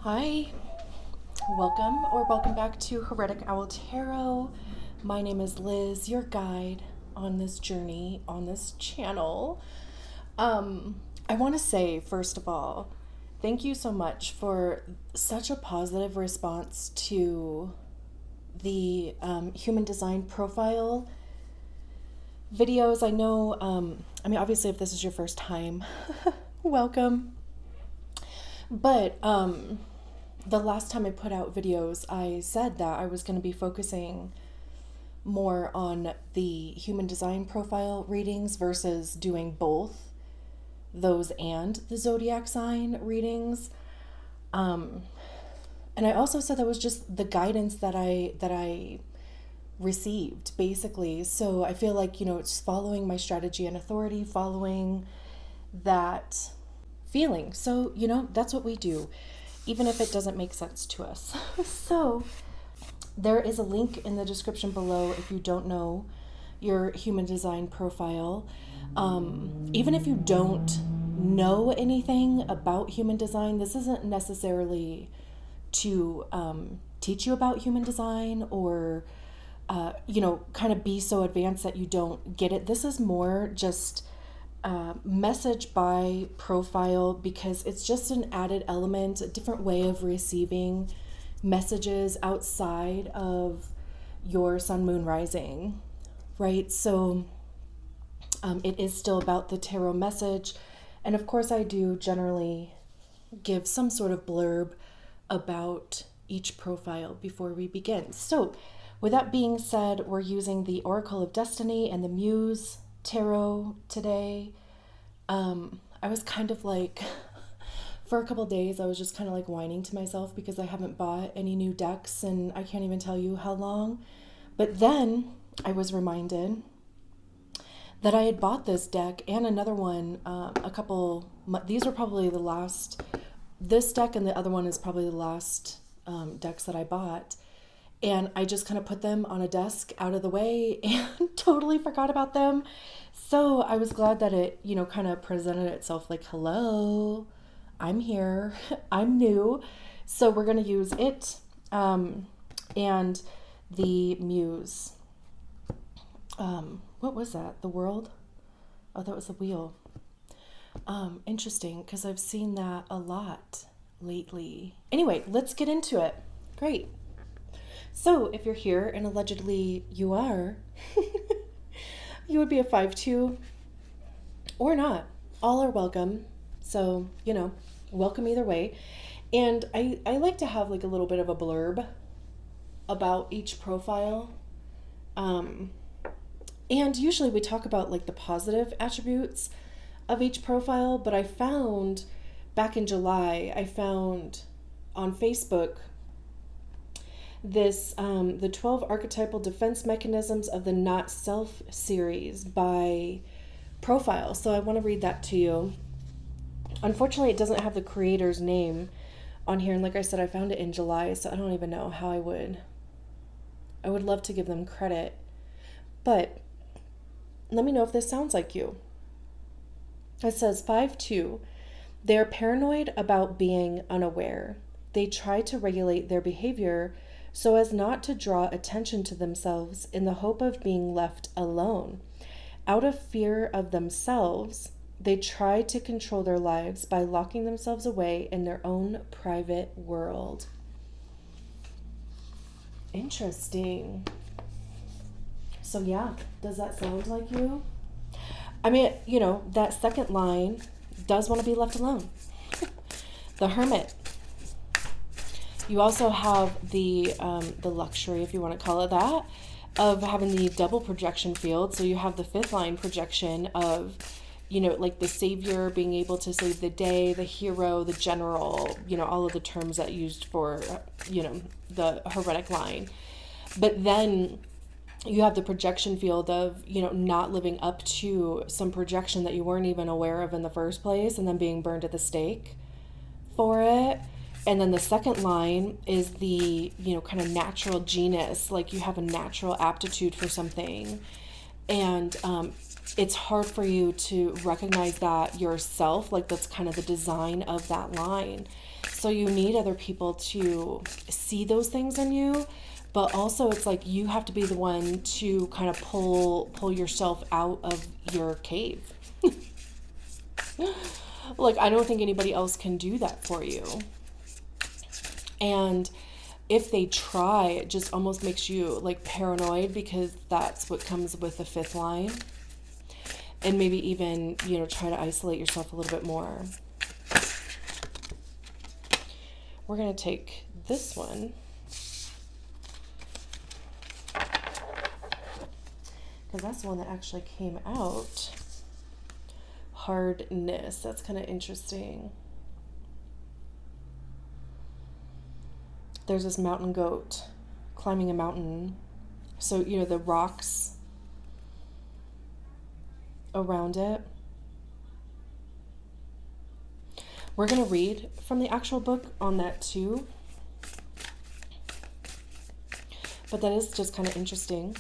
Hi, welcome back to Heretic Owl Tarot. My name is Liz, your guide on this journey on this channel. I want to say, first of all, thank you so much for such a positive response to the human design profile videos. I know, obviously, if this is your first time, welcome. But the last time I put out videos, I said that I was going to be focusing more on the human design profile readings versus doing both those and the zodiac sign readings. And I also said that was just the guidance that I received, basically. So I feel like, it's following my strategy and authority, following that feeling. So, that's what we do, even if it doesn't make sense to us. So there is a link in the description below if you don't know your human design profile. Even if you don't know anything about human design, this isn't necessarily to teach you about human design or, kind of be so advanced that you don't get it. This is more just message by profile because it's just an added element, a different way of receiving messages outside of your sun, moon, rising, right? So it is still about the tarot message. And of course, I do generally give some sort of blurb about each profile before we begin. So with that being said, we're using the Oracle of Destiny and the Muse tarot today. I was kind of like, for a couple days, I was just kind of like whining to myself because I haven't bought any new decks and I can't even tell you how long. But then I was reminded that I had bought this deck and another one these were probably the last, this deck and the other one is probably the last decks that I bought. And I just kind of put them on a desk out of the way and totally forgot about them. So I was glad that it, kind of presented itself like, hello, I'm here, I'm new. So we're going to use it and the Muse. What was that? The World? Oh, that was the Wheel. Interesting, because I've seen that a lot lately. Anyway, let's get into it. Great. So if you're here, and allegedly you are, you would be a 5-2 or not. All are welcome. So, welcome either way. And I like to have like a little bit of a blurb about each profile. And usually we talk about like the positive attributes of each profile, but I found back in July, on Facebook this the 12 archetypal defense mechanisms of the Not Self series by Profile. So I want to read that to you. Unfortunately, it doesn't have the creator's name on here, and like I said, I found it in July, so I don't even know how I would love to give them credit, but let me know if this sounds like you. It says 5-2. They're paranoid about being unaware. They try to regulate their behavior so as not to draw attention to themselves in the hope of being left alone. Out of fear of themselves, they try to control their lives by locking themselves away in their own private world. Interesting. So yeah, does that sound like you? I mean, that second line does want to be left alone. The Hermit. You also have the luxury, if you want to call it that, of having the double projection field. So you have the fifth line projection of, like the savior being able to save the day, the hero, the general, all of the terms that used for, the heretic line. But then you have the projection field of, not living up to some projection that you weren't even aware of in the first place and then being burned at the stake for it. And then the second line is the, kind of natural genius, like you have a natural aptitude for something. And it's hard for you to recognize that yourself. Like, that's kind of the design of that line. So you need other people to see those things in you, but also it's like you have to be the one to kind of pull yourself out of your cave. Like, I don't think anybody else can do that for you. And if they try, it just almost makes you like paranoid, because that's what comes with the fifth line. And maybe even, try to isolate yourself a little bit more. We're going to take this one, because that's the one that actually came out. Hardness. That's kind of interesting. There's this mountain goat climbing a mountain. So, the rocks around it. We're going to read from the actual book on that too. But that is just kind of interesting.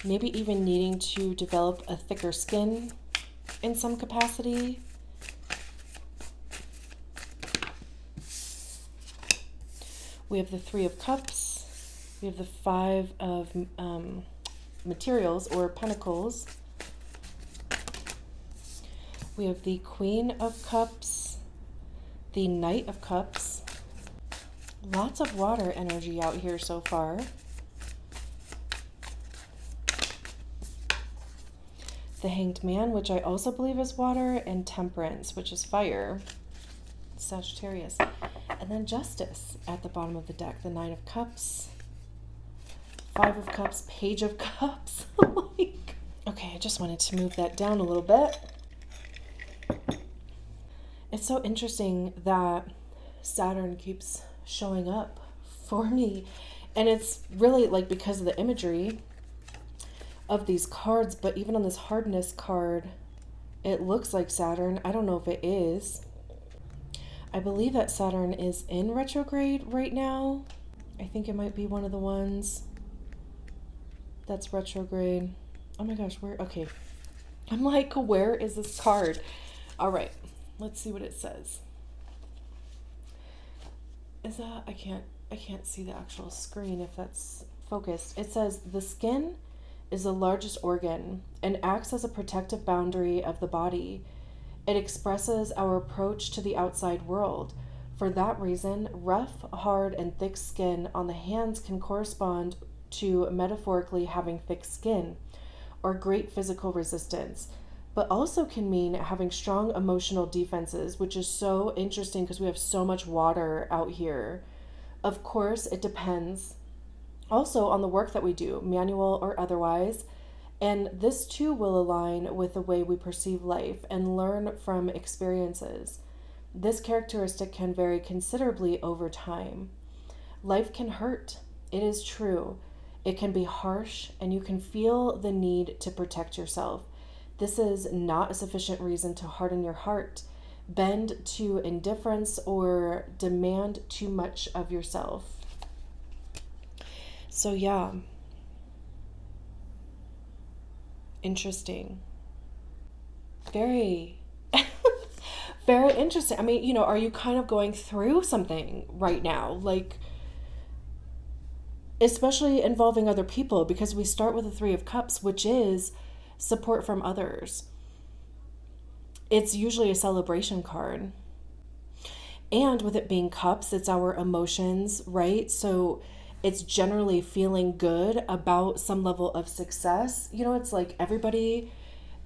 Maybe even needing to develop a thicker skin in some capacity. We have the Three of Cups. We have the Five of Materials or Pentacles. We have the Queen of Cups, the Knight of Cups. Lots of water energy out here so far. The Hanged Man, which I also believe is water, and Temperance, which is fire. Sagittarius. And then Justice at the bottom of the deck. The Nine of Cups, Five of Cups, Page of Cups. Okay, I just wanted to move that down a little bit. It's so interesting that Saturn keeps showing up for me. And it's really like because of the imagery of these cards, but even on this Hardness card, it looks like Saturn. I don't know if it is. I believe that Saturn is in retrograde right now. I think it might be one of the ones that's retrograde. Oh my gosh, where? Okay. I'm like, where is this card? All right. Let's see what it says. Is that, I can't see the actual screen if that's focused. It says the skin is the largest organ and acts as a protective boundary of the body. It expresses our approach to the outside world. For that reason, rough, hard, and thick skin on the hands can correspond to metaphorically having thick skin or great physical resistance, but also can mean having strong emotional defenses, which is so interesting because we have so much water out here. Of course, it depends also on the work that we do, manual or otherwise, and this too will align with the way we perceive life and learn from experiences. This characteristic can vary considerably over time. Life can hurt. It is true. It can be harsh, and you can feel the need to protect yourself. This is not a sufficient reason to harden your heart, bend to indifference, or demand too much of yourself. So yeah, interesting. Very, very interesting. I mean, are you kind of going through something right now? Like, especially involving other people, because we start with the Three of Cups, which is support from others. It's usually a celebration card. And with it being cups, it's our emotions, right? So it's generally feeling good about some level of success. It's like everybody,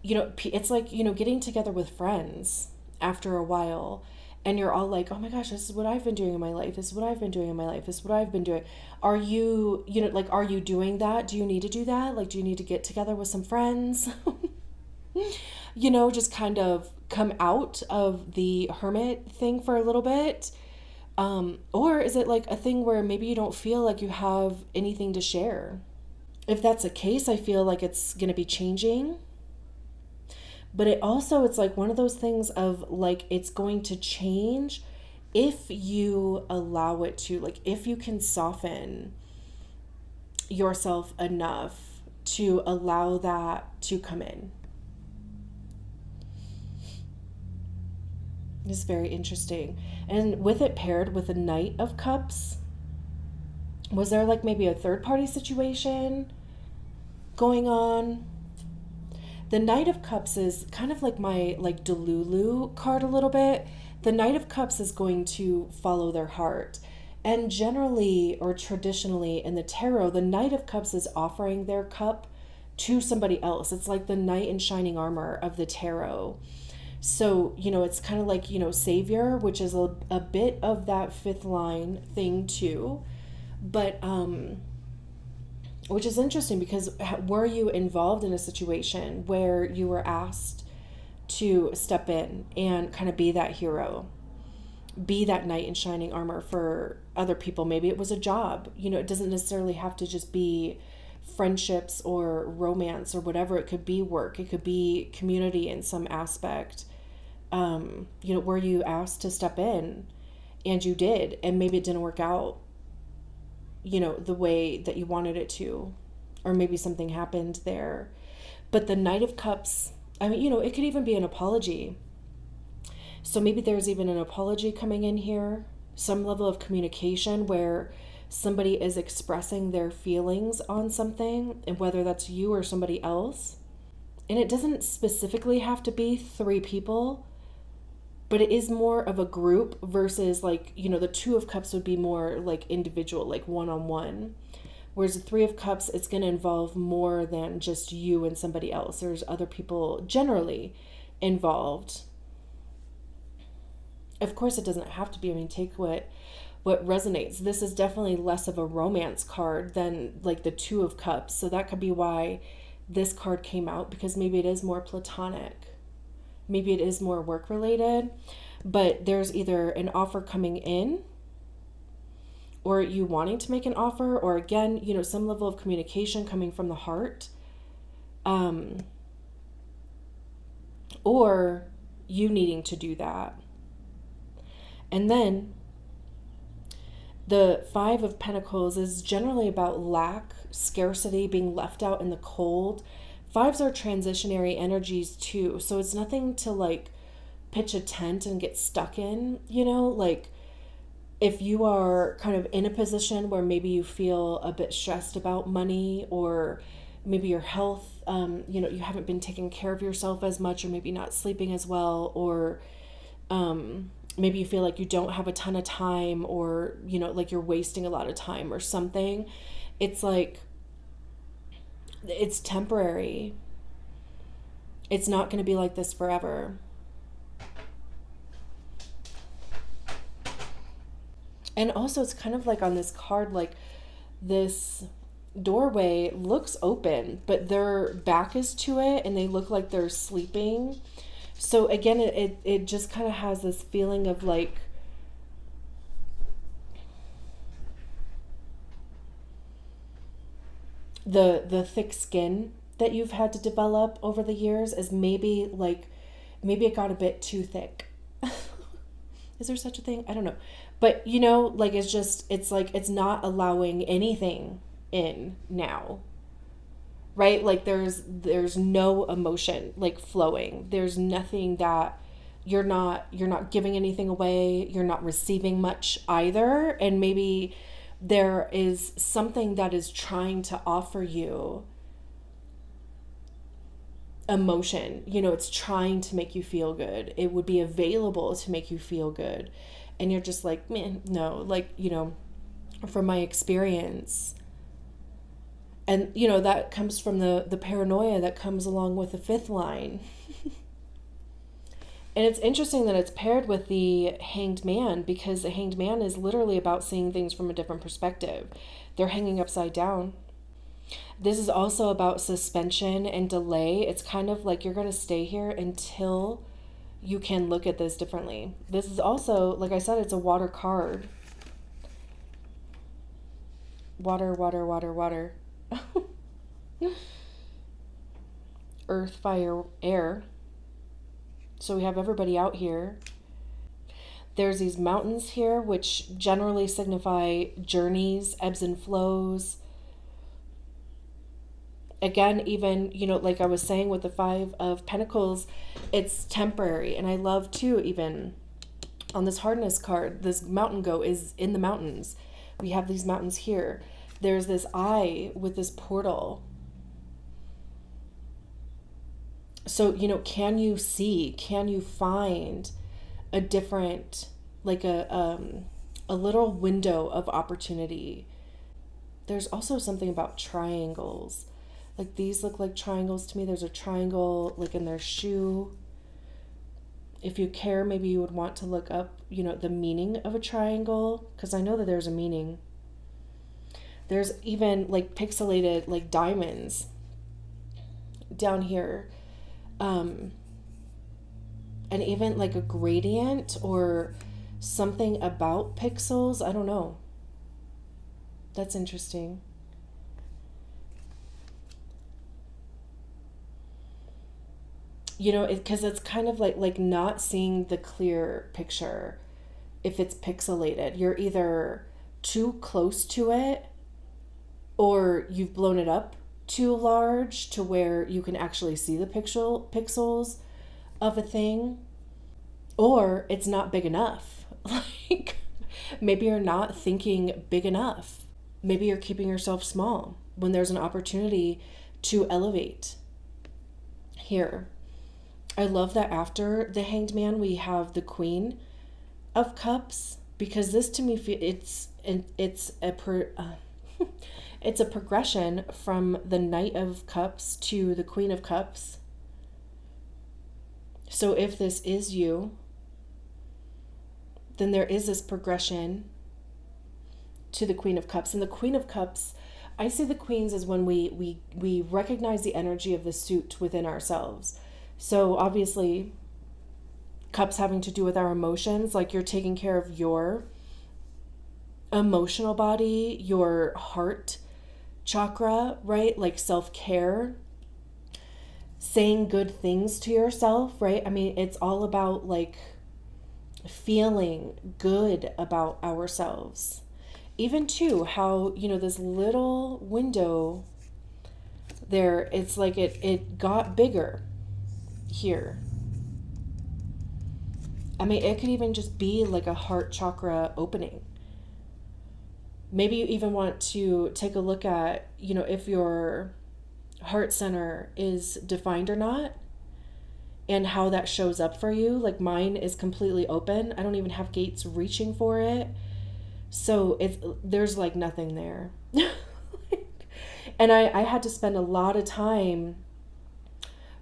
it's like, getting together with friends after a while. And you're all like, oh my gosh, this is what I've been doing in my life. This is what I've been doing in my life. This is what I've been doing. Are you, are you doing that? Do you need to do that? Like, do you need to get together with some friends? Just kind of come out of the hermit thing for a little bit. Or is it like a thing where maybe you don't feel like you have anything to share? If that's the case, I feel like it's going to be changing. But it's like one of those things of like, it's going to change if you allow it to, like if you can soften yourself enough to allow that to come in. It's very interesting. And with it paired with a Knight of Cups, was there like maybe a third party situation going on? The Knight of Cups is kind of like my like Delulu card a little bit. The Knight of Cups is going to follow their heart. And generally or traditionally in the tarot, the Knight of Cups is offering their cup to somebody else. It's like the knight in shining armor of the tarot. So, it's kind of like, savior, which is a bit of that fifth line thing too. But, which is interesting because were you involved in a situation where you were asked to step in and kind of be that hero, be that knight in shining armor for other people? Maybe it was a job. It doesn't necessarily have to just be friendships or romance or whatever. It could be work. It could be community in some aspect. Were you asked to step in and you did, and maybe it didn't work out, the way that you wanted it to, or maybe something happened there. But the Knight of Cups, it could even be an apology. So maybe there's even an apology coming in here, some level of communication where somebody is expressing their feelings on something, and whether that's you or somebody else. And it doesn't specifically have to be 3 people, but it is more of a group versus like, the Two of Cups would be more like individual, like one-on-one. Whereas the Three of Cups, it's going to involve more than just you and somebody else. There's other people generally involved. Of course, it doesn't have to be. Take what resonates. This is definitely less of a romance card than like the Two of Cups. So that could be why this card came out, because maybe it is more platonic. Maybe it is more work related, but there's either an offer coming in or you wanting to make an offer, or again, some level of communication coming from the heart. Or you needing to do that. And then the Five of Pentacles is generally about lack, scarcity, being left out in the cold. Fives are transitionary energies too. So it's nothing to like pitch a tent and get stuck in, like if you are kind of in a position where maybe you feel a bit stressed about money, or maybe your health, you haven't been taking care of yourself as much, or maybe not sleeping as well, or maybe you feel like you don't have a ton of time, or, like you're wasting a lot of time or something. It's like, it's temporary. It's not going to be like this forever. And also it's kind of like on this card, like this doorway looks open, but their back is to it and they look like they're sleeping. So again, it just kind of has this feeling of like the thick skin that you've had to develop over the years is maybe it got a bit too thick. Is there such a thing? I don't know. But like it's like it's not allowing anything in now. Right? Like there's no emotion like flowing. There's nothing that you're not giving anything away, you're not receiving much either, and maybe there is something that is trying to offer you emotion. It's trying to make you feel good. It would be available to make you feel good. And you're just like, man, no, like, from my experience. And, that comes from the paranoia that comes along with the fifth line. And it's interesting that it's paired with the Hanged Man, because the Hanged Man is literally about seeing things from a different perspective. They're hanging upside down. This is also about suspension and delay. It's kind of like you're going to stay here until you can look at this differently. This is also, like I said, it's a water card. Water, water, water, water. Earth, fire, air. So we have everybody out here. There's these mountains here, which generally signify journeys, ebbs and flows, Again, even, like I was saying with the Five of Pentacles, it's temporary. And I love too, even on this Hardness card, this mountain goat is in the mountains. We have these mountains here. There's this eye with this portal. So, can you see, can you find a different, like a little window of opportunity? There's also something about triangles. Like these look like triangles to me. There's a triangle like in their shoe. If you care, maybe you would want to look up, the meaning of a triangle, because I know that there's a meaning. There's even like pixelated like diamonds down here. And even like a gradient or something about pixels. I don't know. That's interesting. Because it's kind of like not seeing the clear picture. If it's pixelated, you're either too close to it or you've blown it up too large to where you can actually see the pixels of a thing, or it's not big enough. Like maybe you're not thinking big enough. Maybe you're keeping yourself small when there's an opportunity to elevate. Here, I love that after the Hanged Man, we have the Queen of Cups, because this to me, it's a progression from the Knight of Cups to the Queen of Cups. So if this is you, then there is this progression to the Queen of Cups. And the Queen of Cups, I see the queens as when we recognize the energy of the suit within ourselves. So obviously, cups having to do with our emotions, like you're taking care of your emotional body, your heart chakra, right? Like self-care, saying good things to yourself, right? I mean, it's all about like feeling good about ourselves. Even too, how, this little window there, it's like it got bigger here. I mean, it could even just be like a heart chakra opening. Maybe you even want to take a look at, if your heart center is defined or not, and how that shows up for you. Like mine is completely open. I don't even have gates reaching for it. So there's like nothing there. And I had to spend a lot of time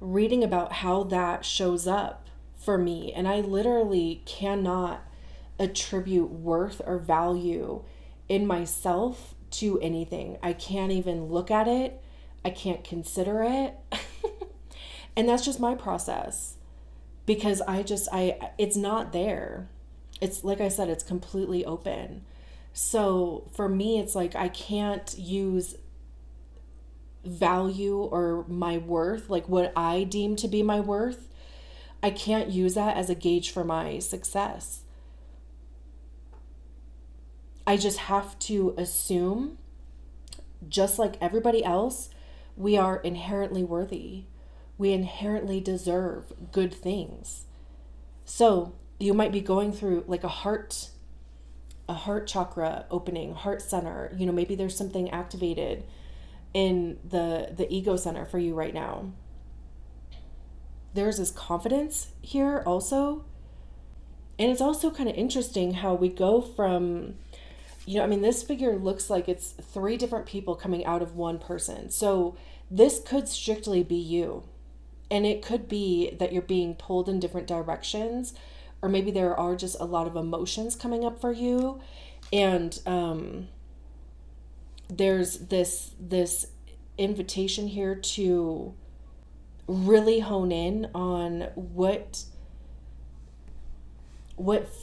reading about how that shows up for me. And I literally cannot attribute worth or value in myself to anything. I can't even look at it. I can't consider it. And that's just my process, because it's not there. It's like I said, it's completely open. So for me, it's like I can't use value or my worth, like what I deem to be my worth. I can't use that as a gauge for my success. I just have to assume, just like everybody else, we are inherently worthy. We inherently deserve good things. So you might be going through like a heart chakra opening, heart center. Maybe there's something activated in the ego center for you right now. There's this confidence here also. And it's also kind of interesting how we go from, this figure looks like it's 3 different people coming out of one person. So this could strictly be you. And it could be that you're being pulled in different directions, or maybe there are just a lot of emotions coming up for you. And there's this invitation here to really hone in on what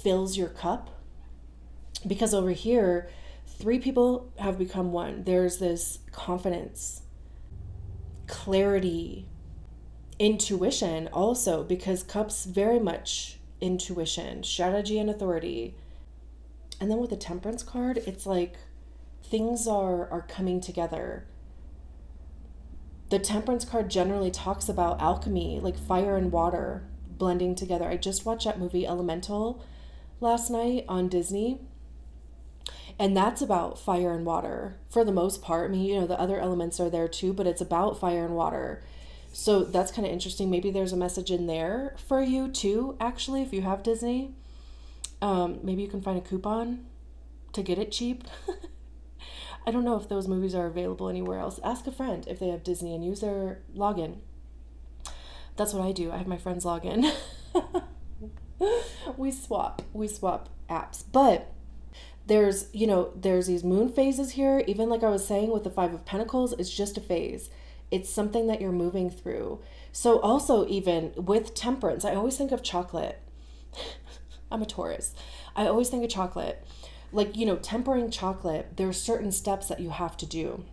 fills your cup. Because over here, 3 people have become one. There's this confidence, clarity, intuition also, because cups very much intuition, strategy, and authority. And then with the Temperance card, it's like things are coming together. The Temperance card generally talks about alchemy, like fire and water blending together. I just watched that movie Elemental last night on Disney. And that's about fire and water for the most part. I mean, you know, the other elements are there too, but it's about fire and water. So that's kind of interesting. Maybe there's a message in there for you too, actually, if you have Disney. Maybe you can find a coupon to get it cheap. I don't know if those movies are available anywhere else. Ask a friend if they have Disney and use their login. That's what I do. I have my friend's login. We swap apps. But there's these moon phases here. Even like I was saying with the Five of Pentacles, it's just a phase. It's something that you're moving through. So also even with Temperance, I always think of chocolate. I'm a Taurus. I always think of chocolate. Like, tempering chocolate, there are certain steps that you have to do.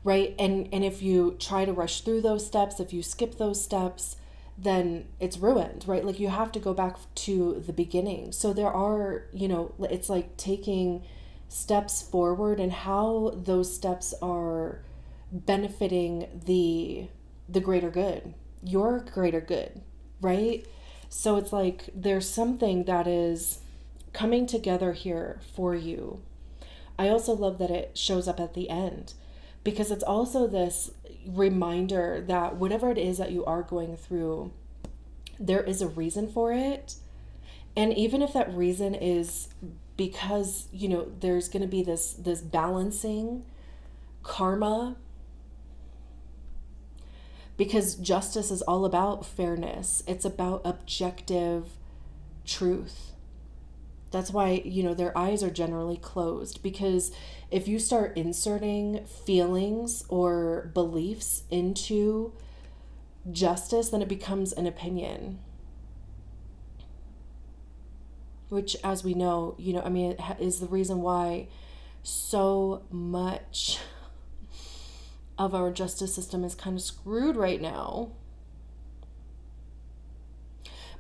Right? And if you try to rush through those steps, if you skip those steps, then it's ruined, right? Like you have to go back to the beginning. So there are, it's like taking steps forward and how those steps are benefiting the greater good, your greater good, right? So it's like there's something that is coming together here for you. I also love that it shows up at the end because it's also this reminder that whatever it is that you are going through, there is a reason for it. And even if that reason is because, there's going to be this balancing karma, because justice is all about fairness. It's about objective truth. That's why, their eyes are generally closed, because if you start inserting feelings or beliefs into justice, then it becomes an opinion. Which, as we know, it is the reason why so much of our justice system is kind of screwed right now.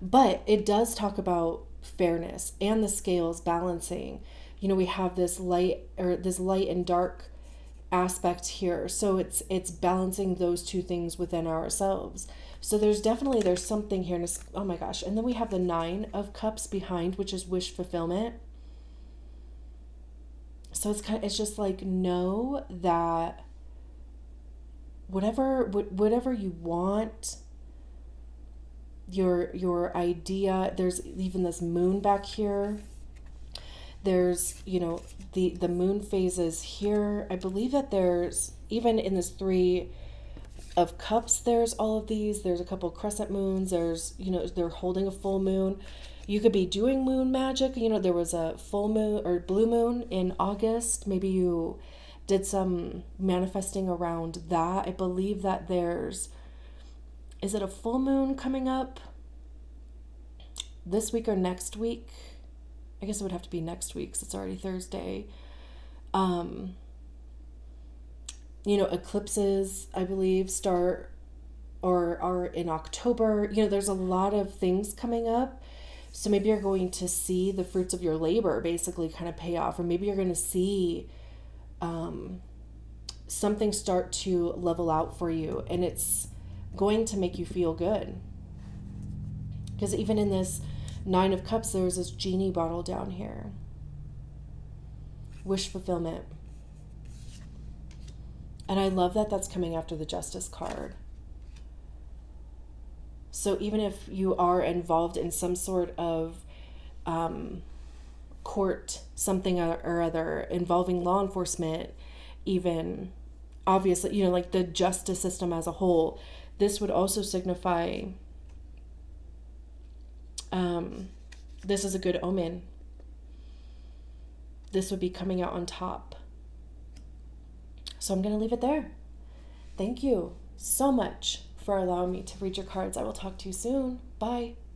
But it does talk about fairness and the scales balancing. We have this light and dark aspect here. So it's balancing those two things within ourselves. So there's something here. Oh my gosh. And then we have the 9 of Cups behind, which is wish fulfillment. So it's just like, know that whatever you want, your idea, there's even this moon back here. There's, the moon phases here. I believe that there's, even in this 3 of Cups, there's all of these. There's a couple crescent moons. There's, they're holding a full moon. You could be doing moon magic. There was a full moon or blue moon in August. Maybe you did some manifesting around that. I believe that is it a full moon coming up this week or next week? I guess it would have to be next week because it's already Thursday. Eclipses, I believe, start or are in October. There's a lot of things coming up. So maybe you're going to see the fruits of your labor basically kind of pay off, or maybe you're going to see something start to level out for you, and it's going to make you feel good. Because even in this 9 of Cups, there's this genie bottle down here. Wish fulfillment. And I love that that's coming after the Justice card. So even if you are involved in some sort of court, something or other, involving law enforcement, even, obviously, like the justice system as a whole, this would also signify this is a good omen. This would be coming out on top. So I'm going to leave it there. Thank you so much for allowing me to read your cards. I will talk to you soon. Bye.